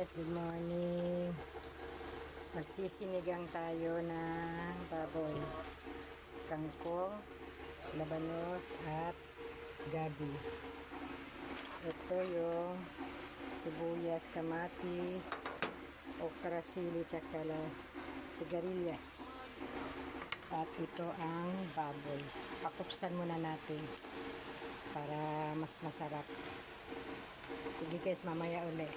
guys, good morning. Magsisinigang tayo ng baboy, kangkong, labanos at gabi. Ito yung sibuyas, kamatis, okra, sili, tsaka sigarilyas. At ito ang baboy. Pakupsan muna natin para mas masarap. Sige guys, mamaya uli.